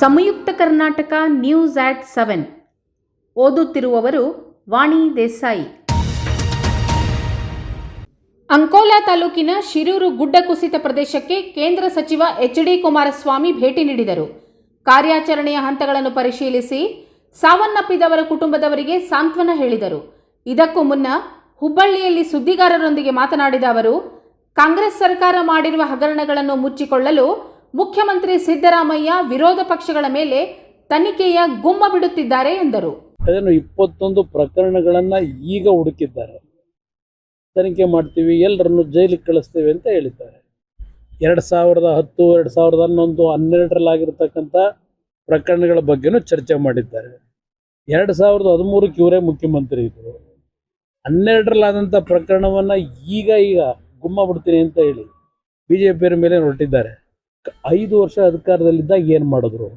ಸಂಯುಕ್ತ Karnataka news ಆಟ್ 7 ಓದುತ್ತಿರುವವರು ವಾಣಿ ದೇಸಾಯಿ. ಅಂಕೋಲಾ ತಾಲೂಕಿನ ಶಿರೂರು ಗುಡ್ಡ ಕುಸಿತ ಪ್ರದೇಶಕ್ಕೆ ಕೇಂದ್ರ ಸಚಿವ ಎಚ್.ಡಿ. ಕುಮಾರಸ್ವಾಮಿ ಭೇಟಿ ನೀಡಿದರು. ಕಾರ್ಯಾಚರಣೆಯ ಹಂತಗಳನ್ನು ಪರಿಶೀಲಿಸಿ ಸಾವನ್ನಪ್ಪಿದವರ ಕುಟುಂಬದವರಿಗೆ ಸಾಂತ್ವನ ಹೇಳಿದರು. ಇದಕ್ಕೂ ಮುನ್ನ ಹುಬ್ಬಳ್ಳಿಯಲ್ಲಿ ಸುದ್ದಿಗಾರರೊಂದಿಗೆ ಮಾತನಾಡಿದ ಅವರು, ಕಾಂಗ್ರೆಸ್ ಸರ್ಕಾರ ಮಾಡಿರುವ ಹಗರಣಗಳನ್ನು ಮುಚ್ಚಿಕೊಳ್ಳಲು ಮುಖ್ಯಮಂತ್ರಿ ಸಿದ್ದರಾಮಯ್ಯ ವಿರೋಧ ಪಕ್ಷಗಳ ಮೇಲೆ ತನಿಖೆಯ ಗುಮ್ಮ ಬಿಡುತ್ತಿದ್ದಾರೆ ಎಂದರು. 21 ಪ್ರಕರಣಗಳನ್ನು ಈಗ ಹುಡುಕಿದ್ದಾರೆ, ತನಿಖೆ ಮಾಡ್ತೀವಿ, ಎಲ್ಲರನ್ನು ಜೈಲಿಗೆ ಕಳಿಸ್ತೇವೆ ಅಂತ ಹೇಳಿದ್ದಾರೆ. 2010, 2011, 12ರಲ್ಲಾಗಿರ್ತಕ್ಕಂಥ ಪ್ರಕರಣಗಳ ಬಗ್ಗೆನೂ ಚರ್ಚೆ ಮಾಡಿದ್ದಾರೆ. 2013ಕ್ಕೆ ಇವರೇ ಮುಖ್ಯಮಂತ್ರಿ ಇದ್ದರು. 12ರಲ್ಲಾದಂಥ ಪ್ರಕರಣವನ್ನು ಈಗ ಗುಮ್ಮ ಬಿಡ್ತೀನಿ ಅಂತ ಹೇಳಿ BJP ಮೇಲೆ ಹೊರಟಿದ್ದಾರೆ. 5 ವರ್ಷ ಅಧಿಕಾರದಲ್ಲಿದ್ದಾಗ ಏನು ಮಾಡಿದ್ರು,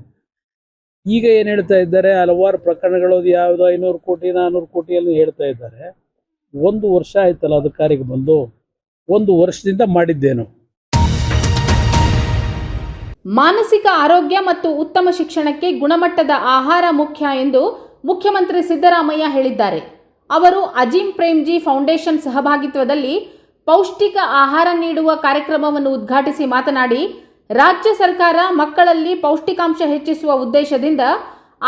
ಈಗ ಏನು ಹೇಳ್ತಾ ಇದ್ದಾರೆ, ಹಲವಾರು ಪ್ರಕರಣಗಳು ಯಾವುದೋ 500 ಕೋಟಿ 400 ಕೋಟಿಯಲ್ಲಿ ಹೇಳ್ತಾ ಇದ್ದಾರೆ. 1 ವರ್ಷ ಆಯ್ತಲ್ಲ ಅಧಿಕಾರಿಗೆ ಬಂದು, 1 ವರ್ಷದಿಂದ ಮಾಡಿದ್ದೇನು? ಮಾನಸಿಕ ಆರೋಗ್ಯ ಮತ್ತು ಉತ್ತಮ ಶಿಕ್ಷಣಕ್ಕೆ ಗುಣಮಟ್ಟದ ಆಹಾರ ಮುಖ್ಯ ಎಂದು ಮುಖ್ಯಮಂತ್ರಿ ಸಿದ್ದರಾಮಯ್ಯ ಹೇಳಿದ್ದಾರೆ. ಅವರು ಅಜೀಂ ಪ್ರೇಮ್ಜಿ ಫೌಂಡೇಶನ್ ಸಹಭಾಗಿತ್ವದಲ್ಲಿ ಪೌಷ್ಟಿಕ ಆಹಾರ ನೀಡುವ ಕಾರ್ಯಕ್ರಮವನ್ನು ಉದ್ಘಾಟಿಸಿ ಮಾತನಾಡಿ, ರಾಜ್ಯ ಸರ್ಕಾರ ಮಕ್ಕಳಲ್ಲಿ ಪೌಷ್ಟಿಕಾಂಶ ಹೆಚ್ಚಿಸುವ ಉದ್ದೇಶದಿಂದ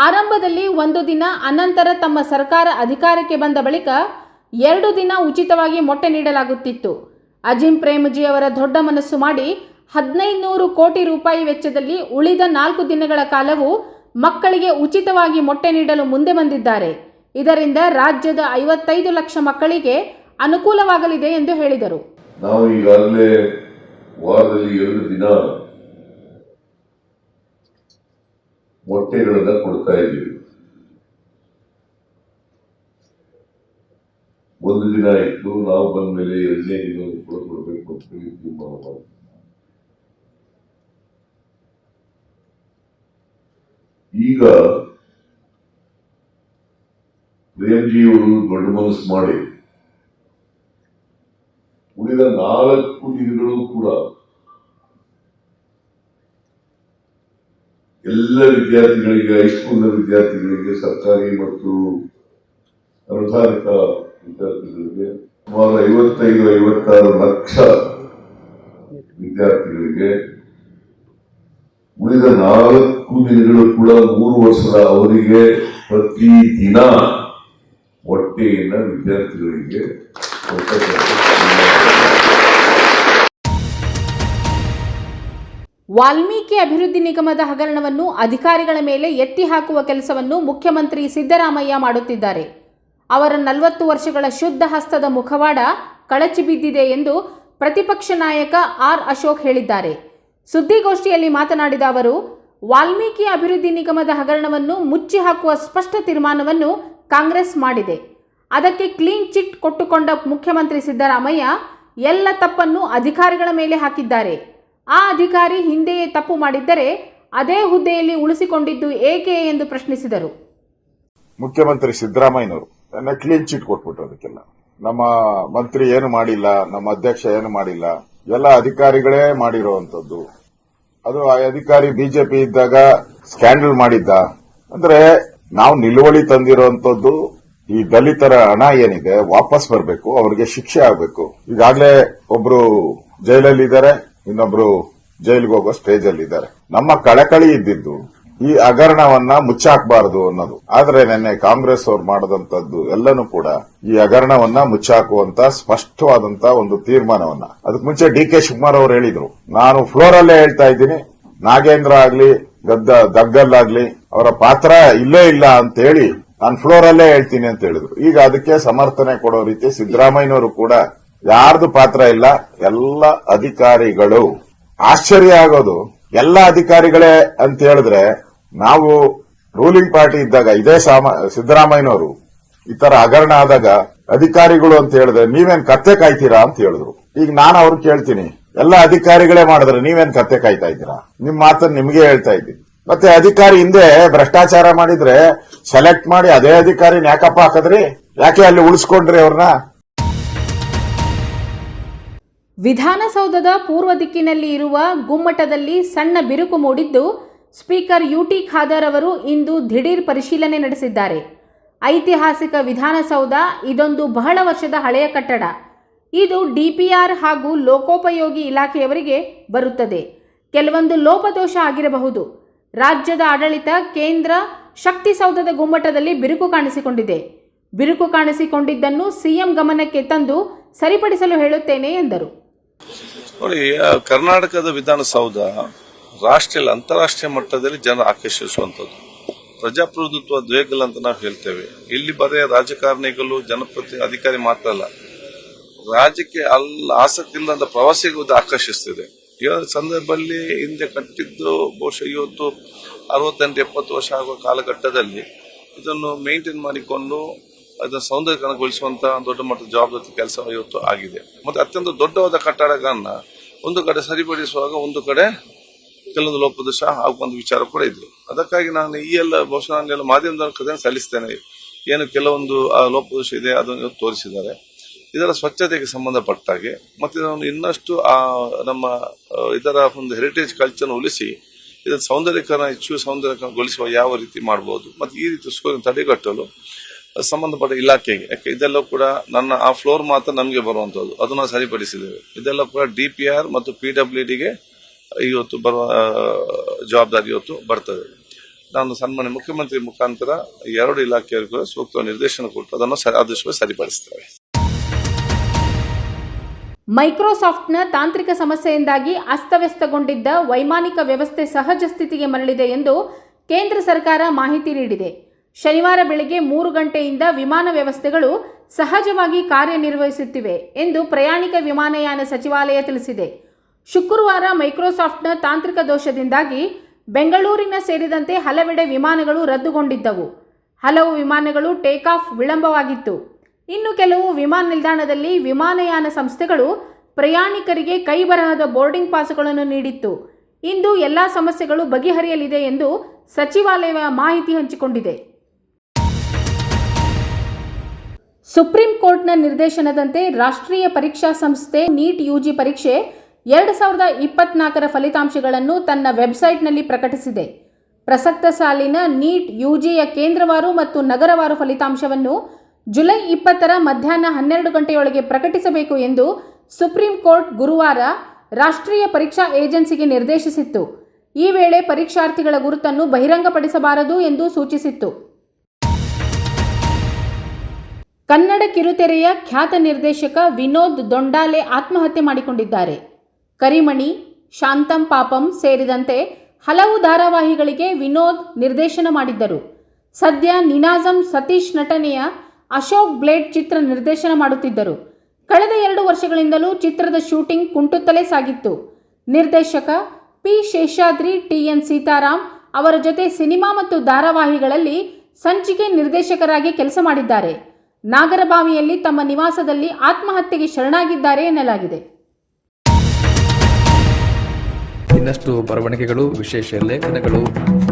ಆರಂಭದಲ್ಲಿ 1 ದಿನ, ಅನಂತರ ತಮ್ಮ ಸರ್ಕಾರ ಅಧಿಕಾರಕ್ಕೆ ಬಂದ ಬಳಿಕ 2 ದಿನ ಉಚಿತವಾಗಿ ಮೊಟ್ಟೆ ನೀಡಲಾಗುತ್ತಿತ್ತು. ಅಜೀಂ ಪ್ರೇಮ್ಜಿ ಅವರ ದೊಡ್ಡ ಮನಸ್ಸು ಮಾಡಿ 1500 ಕೋಟಿ ರೂಪಾಯಿ ವೆಚ್ಚದಲ್ಲಿ ಉಳಿದ 4 ದಿನಗಳ ಕಾಲವೂ ಮಕ್ಕಳಿಗೆ ಉಚಿತವಾಗಿ ಮೊಟ್ಟೆ ನೀಡಲು ಮುಂದೆ ಬಂದಿದ್ದಾರೆ. ಇದರಿಂದ ರಾಜ್ಯದ 55 ಲಕ್ಷ ಮಕ್ಕಳಿಗೆ ಅನುಕೂಲವಾಗಲಿದೆ ಎಂದು ಹೇಳಿದರು. ನಾವು ಈಗಾಗಲೇ ವಾರದಲ್ಲಿ 2 ದಿನ ಮೊಟ್ಟೆಗಳನ್ನು ಕೊಡ್ತಾ ಇದ್ದೀವಿ. 1 ದಿನ ಇತ್ತು, ನಾವು ಬಂದ ಮೇಲೆ 2ನೇ ದಿನ ಕೊಡಬೇಕು ಅಂತ ಹೇಳಿ ತೀರ್ಮಾನ ಮಾಡಿದ್ವಿ. ಈಗ ಪ್ರೇಮ್ಜಿಯವರು ದೊಡ್ಡ ಮನಸ್ಸು ಮಾಡಿ ಉಳಿದ 4 ದಿನಗಳು ಕೂಡ ಎಲ್ಲ ವಿದ್ಯಾರ್ಥಿಗಳಿಗೆ, ಹೈಸ್ಕೂಲ್ನ ವಿದ್ಯಾರ್ಥಿಗಳಿಗೆ, ಸರ್ಕಾರಿ ಮತ್ತು ಅನುದಾನಿತ ವಿದ್ಯಾರ್ಥಿಗಳಿಗೆ, ಸುಮಾರು 55-56 ಲಕ್ಷ ವಿದ್ಯಾರ್ಥಿಗಳಿಗೆ ಉಳಿದ 4 ದಿನಗಳು ಕೂಡ 3 ವರ್ಷದ ಅವಧಿಗೆ ಪ್ರತಿ ದಿನ ಮೊಟ್ಟೆಯನ್ನು ವಿದ್ಯಾರ್ಥಿಗಳಿಗೆ ವಾಲ್ಮೀಕಿ ಅಭಿವೃದ್ಧಿ ನಿಗಮದ ಹಗರಣವನ್ನು ಅಧಿಕಾರಿಗಳ ಮೇಲೆ ಎತ್ತಿ ಹಾಕುವ ಕೆಲಸವನ್ನು ಮುಖ್ಯಮಂತ್ರಿ ಸಿದ್ದರಾಮಯ್ಯ ಮಾಡುತ್ತಿದ್ದಾರೆ. ಅವರ 40 ವರ್ಷಗಳ ಶುದ್ಧ ಹಸ್ತದ ಮುಖವಾಡ ಕಳಚಿ ಬಿದ್ದಿದೆ ಎಂದು ಪ್ರತಿಪಕ್ಷ ನಾಯಕ ಆರ್ ಅಶೋಕ್ ಹೇಳಿದ್ದಾರೆ. ಸುದ್ದಿಗೋಷ್ಠಿಯಲ್ಲಿ ಮಾತನಾಡಿದ ಅವರು, ವಾಲ್ಮೀಕಿ ಅಭಿವೃದ್ಧಿ ನಿಗಮದ ಹಗರಣವನ್ನು ಮುಚ್ಚಿ ಹಾಕುವ ಸ್ಪಷ್ಟ ತೀರ್ಮಾನವನ್ನು ಕಾಂಗ್ರೆಸ್ ಮಾಡಿದೆ. ಅದಕ್ಕೆ ಕ್ಲೀನ್ ಚಿಟ್ ಕೊಟ್ಟುಕೊಂಡ ಮುಖ್ಯಮಂತ್ರಿ ಸಿದ್ದರಾಮಯ್ಯ ಎಲ್ಲ ತಪ್ಪನ್ನು ಅಧಿಕಾರಿಗಳ ಮೇಲೆ ಹಾಕಿದ್ದಾರೆ. ಆ ಅಧಿಕಾರಿ ಹಿಂದೆಯೇ ತಪ್ಪು ಮಾಡಿದ್ದರೆ ಅದೇ ಹುದ್ದೆಯಲ್ಲಿ ಉಳಿಸಿಕೊಂಡಿದ್ದು ಏಕೆ ಎಂದು ಪ್ರಶ್ನಿಸಿದರು. ಮುಖ್ಯಮಂತ್ರಿ ಸಿದ್ದರಾಮಯ್ಯನವರು ಕ್ಲೀನ್ ಚಿಟ್ ಕೊಟ್ಬಿಟ್ರು. ಅದಕ್ಕೆಲ್ಲ ನಮ್ಮ ಮಂತ್ರಿ ಏನು ಮಾಡಿಲ್ಲ, ನಮ್ಮ ಅಧ್ಯಕ್ಷ ಏನು ಮಾಡಿಲ್ಲ, ಎಲ್ಲ ಅಧಿಕಾರಿಗಳೇ ಮಾಡಿರುವಂತದ್ದು. ಅದು ಆ ಅಧಿಕಾರಿ ಬಿಜೆಪಿ ಇದ್ದಾಗ ಸ್ಕ್ಯಾಂಡಲ್ ಮಾಡಿದ್ದ. ಅಂದ್ರೆ ನಾವು ನಿಲುವಳಿ ತಂದಿರುವಂತದ್ದು, ಈ ದಲಿತರ ಹಣ ಏನಿದೆ ವಾಪಸ್ ಬರಬೇಕು, ಅವರಿಗೆ ಶಿಕ್ಷೆ ಆಗಬೇಕು. ಈಗಾಗಲೇ ಒಬ್ರು ಜೈಲಲ್ಲಿದ್ದಾರೆ, ಇನ್ನೊಬ್ರು ಜೈಲಿಗೆ ಹೋಗೋ ಸ್ಟೇಜ್ ಅಲ್ಲಿ ಇದ್ದಾರೆ. ನಮ್ಮ ಕಳಕಳಿ ಇದ್ದಿದ್ದು ಈ ಹಗರಣವನ್ನ ಮುಚ್ಚಾಕಬಾರದು ಅನ್ನೋದು. ಆದ್ರೆ ನಿನ್ನೆ ಕಾಂಗ್ರೆಸ್ ಅವರು ಮಾಡದಂತದ್ದು ಎಲ್ಲನೂ ಕೂಡ ಈ ಹಗರಣವನ್ನ ಮುಚ್ಚಾಕುವಂತ ಸ್ಪಷ್ಟವಾದಂತ ಒಂದು ತೀರ್ಮಾನವನ್ನ. ಅದಕ್ಕೆ ಮುಂಚೆ ಡಿ.ಕೆ. ಶಿವಕುಮಾರ್ ಅವರು ಹೇಳಿದ್ರು, ನಾನು ಫ್ಲೋರ್ ಅಲ್ಲೇ ಹೇಳ್ತಾ ಇದ್ದೀನಿ, ನಾಗೇಂದ್ರ ಆಗ್ಲಿ ಗದ್ದಲ್ಲಾಗ್ಲಿ ಅವರ ಪಾತ್ರ ಇಲ್ಲೇ ಇಲ್ಲ ಅಂತ ಹೇಳಿ ನಾನು ಫ್ಲೋರ್ ಅಲ್ಲೇ ಹೇಳ್ತೀನಿ ಅಂತ ಹೇಳಿದ್ರು. ಈಗ ಅದಕ್ಕೆ ಸಮರ್ಥನೆ ಕೊಡೋ ರೀತಿ ಸಿದ್ದರಾಮಯ್ಯನವರು ಕೂಡ ಯಾರ್ದು ಪಾತ್ರ ಇಲ್ಲ, ಎಲ್ಲ ಅಧಿಕಾರಿಗಳು. ಆಶ್ಚರ್ಯ ಆಗೋದು, ಎಲ್ಲ ಅಧಿಕಾರಿಗಳೇ ಅಂತ ಹೇಳಿದ್ರೆ, ನಾವು ರೂಲಿಂಗ್ ಪಾರ್ಟಿ ಇದ್ದಾಗ ಇದೇ ಸಿದ್ದರಾಮಯ್ಯನವರು ಈ ತರ ಹಗರಣ ಆದಾಗ ಅಧಿಕಾರಿಗಳು ಅಂತ ಹೇಳಿದ್ರೆ ನೀವೇನ್ ಕತ್ತೆ ಕಾಯ್ತೀರಾ ಅಂತ ಹೇಳಿದ್ರು. ಈಗ ನಾನು ಅವ್ರು ಕೇಳ್ತೀನಿ, ಎಲ್ಲ ಅಧಿಕಾರಿಗಳೇ ಮಾಡಿದ್ರೆ ನೀವೇನ್ ಕತ್ತೆ ಕಾಯ್ತಾ ಇದ್ದೀರಾ? ನಿಮ್ ಮಾತನ್ನು ನಿಮ್ಗೆ ಹೇಳ್ತಾ ಇದ್ದೀನಿ. ಮತ್ತೆ ಅಧಿಕಾರಿ ಹಿಂದೆ ಭ್ರಷ್ಟಾಚಾರ ಮಾಡಿದ್ರೆ ಸೆಲೆಕ್ಟ್ ಮಾಡಿ ಅದೇ ಅಧಿಕಾರಿನ ಯಾಕಪ್ಪ ಹಾಕದ್ರಿ? ಯಾಕೆ ಅಲ್ಲಿ ಉಳಿಸ್ಕೊಂಡ್ರಿ ಅವ್ರನ್ನ? ವಿಧಾನಸೌಧದ ಪೂರ್ವ ದಿಕ್ಕಿನಲ್ಲಿ ಇರುವ ಗುಮ್ಮಟದಲ್ಲಿ ಸಣ್ಣ ಬಿರುಕು ಮೂಡಿದ್ದು ಸ್ಪೀಕರ್ ಯುಟಿ ಖಾದರ್ ಅವರು ಇಂದು ದಿಢೀರ್ ಪರಿಶೀಲನೆ ನಡೆಸಿದ್ದಾರೆ. ಐತಿಹಾಸಿಕ ವಿಧಾನಸೌಧ ಇದೊಂದು ಬಹಳ ವರ್ಷದ ಹಳೆಯ ಕಟ್ಟಡ. ಇದು ಡಿಪಿಆರ್ ಹಾಗೂ ಲೋಕೋಪಯೋಗಿ ಇಲಾಖೆಯವರಿಗೆ ಬರುತ್ತದೆ. ಕೆಲವೊಂದು ಲೋಪದೋಷ ಆಗಿರಬಹುದು. ರಾಜ್ಯದ ಆಡಳಿತ ಕೇಂದ್ರ ಶಕ್ತಿಸೌಧದ ಗುಮ್ಮಟದಲ್ಲಿ ಬಿರುಕು ಕಾಣಿಸಿಕೊಂಡಿದೆ. ಬಿರುಕು ಕಾಣಿಸಿಕೊಂಡಿದ್ದನ್ನು ಸಿಎಂ ಗಮನಕ್ಕೆ ತಂದು ಸರಿಪಡಿಸಲು ಹೇಳುತ್ತೇನೆ ಎಂದರು. ನೋಡಿ, ಕರ್ನಾಟಕದ ವಿಧಾನಸೌಧ ರಾಷ್ಟ್ರೀಯ ಅಂತಾರಾಷ್ಟ್ರೀಯ ಮಟ್ಟದಲ್ಲಿ ಜನ ಆಕರ್ಷಿಸುವಂಥದ್ದು. ಪ್ರಜಾಪ್ರಭುತ್ವ ದ್ವೇಗಲ್ ಅಂತ ನಾವು ಹೇಳ್ತೇವೆ. ಇಲ್ಲಿ ಬರೀ ರಾಜಕಾರಣಿಗಳು ಜನಪ್ರತಿ ಅಧಿಕಾರಿ ಮಾತ್ರ ಅಲ್ಲ, ರಾಜ್ಯಕ್ಕೆ ಆಸಕ್ತಿ ಇಲ್ಲದ ಪ್ರವಾಸಿಗರು ಆಕರ್ಷಿಸ್ತಿದೆ. ಈ ಸಂದರ್ಭದಲ್ಲಿ ಹಿಂದೆ ಕಟ್ಟಿದ್ದು ಬಹುಶಃ ಇವತ್ತು 68-70 ವರ್ಷ ಆಗುವ ಕಾಲಘಟ್ಟದಲ್ಲಿ ಇದನ್ನು ಮೇಂಟೈನ್ ಮಾಡಿಕೊಂಡು ಅದನ್ನು ಸೌಂದರ್ಯೀಕರಣಗೊಳಿಸುವಂತಹ ದೊಡ್ಡ ಮಟ್ಟದ ಜವಾಬ್ದಾರಿ ಕೆಲಸ ಇವತ್ತು ಆಗಿದೆ. ಮತ್ತೆ ಅತ್ಯಂತ ದೊಡ್ಡವಾದ ಕಟ್ಟಡಗಳನ್ನ ಒಂದು ಕಡೆ ಸರಿಪಡಿಸುವಾಗ ಒಂದು ಕಡೆ ಕೆಲವೊಂದು ಲೋಪದೋಷ ಆಗುವಂತ ವಿಚಾರ ಕೂಡ ಇದೆ. ಅದಕ್ಕಾಗಿ ನಾನು ಈ ಎಲ್ಲ ಬಹುಶಃ ನಾನೆಲ್ಲ ಮಾಧ್ಯಮದ ಕಥೆಯನ್ನು ಸಲ್ಲಿಸ್ತೇನೆ. ಏನು ಕೆಲವೊಂದು ಲೋಪದೋಷ ಇದೆ ಅದನ್ನು ತೋರಿಸಿದ್ದಾರೆ. ಇದರ ಸ್ವಚ್ಛತೆಗೆ ಸಂಬಂಧಪಟ್ಟಾಗೆ ಮತ್ತೆ ನಾವು ಇನ್ನಷ್ಟು ನಮ್ಮ ಇದರ ಒಂದು ಹೆರಿಟೇಜ್ ಕಲ್ಚರ್ ಉಳಿಸಿ ಇದರ ಸೌಂದರ್ಯೀಕರಣ ಹೆಚ್ಚು ಸೌಂದರ್ಯಗೊಳಿಸುವ ಯಾವ ರೀತಿ ಮಾಡಬಹುದು ಮತ್ತೆ ಈ ರೀತಿ ತಡೆಗಟ್ಟಲು ಸಂಬಂಧಪಟ್ಟ ಇಲಾಖೆಗೆ, ಯಾಕೆ ಇದೆಲ್ಲ ಕೂಡ ನನ್ನ ಆ ಫ್ಲೋರ್ ಮಾತ್ರ ನಮಗೆ ಬರುವಂತದ್ದು, ಅದನ್ನು ಸರಿಪಡಿಸಿದ್ದೇವೆ. ಇದೆಲ್ಲ ಕೂಡ DPR ಮತ್ತು PWDಗೆ ಇವತ್ತು ಬರುವ ಜವಾಬ್ದಾರಿ ಇವತ್ತು ಬರ್ತದೆ. ನಾನು ಸನ್ಮಾನ್ಯ ಮುಖ್ಯಮಂತ್ರಿ ಮುಖಾಂತರ 2 ಇಲಾಖೆಯವರು ಕೂಡ ಸೂಕ್ತ ನಿರ್ದೇಶನ ಕೊಟ್ಟು ಅದನ್ನು ಆದಷ್ಟು ಸರಿಪಡಿಸುತ್ತೇವೆ. ಮೈಕ್ರೋಸಾಫ್ಟ್ನ ತಾಂತ್ರಿಕ ಸಮಸ್ಯೆಯಿಂದಾಗಿ ಅಸ್ತವ್ಯಸ್ತಗೊಂಡಿದ್ದ ವೈಮಾನಿಕ ವ್ಯವಸ್ಥೆ ಸಹಜ ಸ್ಥಿತಿಗೆ ಮರಳಿದೆ ಎಂದು ಕೇಂದ್ರ ಸರ್ಕಾರ ಮಾಹಿತಿ ನೀಡಿದೆ. ಶನಿವಾರ ಬೆಳಗ್ಗೆ 3 ಗಂಟೆಯಿಂದ ವಿಮಾನ ವ್ಯವಸ್ಥೆಗಳು ಸಹಜವಾಗಿ ಕಾರ್ಯನಿರ್ವಹಿಸುತ್ತಿವೆ ಎಂದು ಪ್ರಯಾಣಿಕ ವಿಮಾನಯಾನ ಸಚಿವಾಲಯ ತಿಳಿಸಿದೆ. ಶುಕ್ರವಾರ ಮೈಕ್ರೋಸಾಫ್ಟ್ನ ತಾಂತ್ರಿಕ ದೋಷದಿಂದಾಗಿ ಬೆಂಗಳೂರಿನ ಸೇರಿದಂತೆ ಹಲವೆಡೆ ವಿಮಾನಗಳು ರದ್ದುಗೊಂಡಿದ್ದವು. ಹಲವು ವಿಮಾನಗಳು ಟೇಕ್ ಆಫ್ ವಿಳಂಬವಾಗಿತ್ತು. ಇನ್ನು ಕೆಲವು ವಿಮಾನ ನಿಲ್ದಾಣದಲ್ಲಿ ವಿಮಾನಯಾನ ಸಂಸ್ಥೆಗಳು ಪ್ರಯಾಣಿಕರಿಗೆ ಕೈಬರಹದ ಬೋರ್ಡಿಂಗ್ ಪಾಸ್ಗಳನ್ನು ನೀಡಿತ್ತು. ಇಂದು ಎಲ್ಲ ಸಮಸ್ಯೆಗಳು ಬಗೆಹರಿಯಲಿದೆ ಎಂದು ಸಚಿವಾಲಯ ಮಾಹಿತಿ ಹಂಚಿಕೊಂಡಿದೆ. ಸುಪ್ರೀಂ ಕೋರ್ಟ್ನ ನಿರ್ದೇಶನದಂತೆ ರಾಷ್ಟ್ರೀಯ ಪರೀಕ್ಷಾ ಸಂಸ್ಥೆ ನೀಟ್ UG ಪರೀಕ್ಷೆ 2024ರ ಫಲಿತಾಂಶಗಳನ್ನು ತನ್ನ ವೆಬ್ಸೈಟ್ನಲ್ಲಿ ಪ್ರಕಟಿಸಿದೆ. ಪ್ರಸಕ್ತ ಸಾಲಿನ ನೀಟ್ UGಯ ಕೇಂದ್ರವಾರು ಮತ್ತು ನಗರವಾರು ಫಲಿತಾಂಶವನ್ನು ಜುಲೈ 20ರ ಮಧ್ಯಾಹ್ನ 12 ಗಂಟೆಯೊಳಗೆ ಪ್ರಕಟಿಸಬೇಕು ಎಂದು ಸುಪ್ರೀಂ ಕೋರ್ಟ್ ಗುರುವಾರ ರಾಷ್ಟ್ರೀಯ ಪರೀಕ್ಷಾ ಏಜೆನ್ಸಿಗೆ ನಿರ್ದೇಶಿಸಿತ್ತು. ಈ ವೇಳೆ ಪರೀಕ್ಷಾರ್ಥಿಗಳ ಗುರುತನ್ನು ಬಹಿರಂಗಪಡಿಸಬಾರದು ಎಂದು ಸೂಚಿಸಿತ್ತು. ಕನ್ನಡ ಕಿರುತೆರೆಯ ಖ್ಯಾತ ನಿರ್ದೇಶಕ ವಿನೋದ್ ದೊಂಡಾಲೆ ಆತ್ಮಹತ್ಯೆ ಮಾಡಿಕೊಂಡಿದ್ದಾರೆ. ಕರಿಮಣಿ, ಶಾಂತಂ ಪಾಪಂ ಸೇರಿದಂತೆ ಹಲವು ಧಾರಾವಾಹಿಗಳಿಗೆ ವಿನೋದ್ ನಿರ್ದೇಶನ ಮಾಡಿದ್ದರು. ಸದ್ಯ ನಿನಾಜಂ ಸತೀಶ್ ನಟನೆಯ ಅಶೋಕ್ ಬ್ಲೇಡ್ ಚಿತ್ರ ನಿರ್ದೇಶನ ಮಾಡುತ್ತಿದ್ದರು. ಕಳೆದ 2 ವರ್ಷಗಳಿಂದಲೂ ಚಿತ್ರದ ಶೂಟಿಂಗ್ ಕುಂಟುತ್ತಲೇ ಸಾಗಿತ್ತು. ನಿರ್ದೇಶಕ P. ಶೇಷಾದ್ರಿ, TN ಸೀತಾರಾಮ್ ಅವರ ಜೊತೆ ಸಿನಿಮಾ ಮತ್ತು ಧಾರಾವಾಹಿಗಳಲ್ಲಿ ಸಂಚಿಕೆ ನಿರ್ದೇಶಕರಾಗಿ ಕೆಲಸ ಮಾಡಿದ್ದಾರೆ. ನಾಗರಬಾವಿಯಲ್ಲಿ ತಮ್ಮ ನಿವಾಸದಲ್ಲಿ ಆತ್ಮಹತ್ಯೆಗೆ ಶರಣಾಗಿದ್ದಾರೆ ಎನ್ನಲಾಗಿದೆ. ಇನ್ನಷ್ಟು ಬರವಣಿಗೆಗಳು, ವಿಶೇಷ ಲೇಖನಗಳು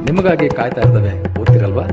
ನಿಮಗಾಗಿ ಕಾಯ್ತಾ ಇರ್ತವೆ. ಓದ್ತಿರಲ್ವಾ?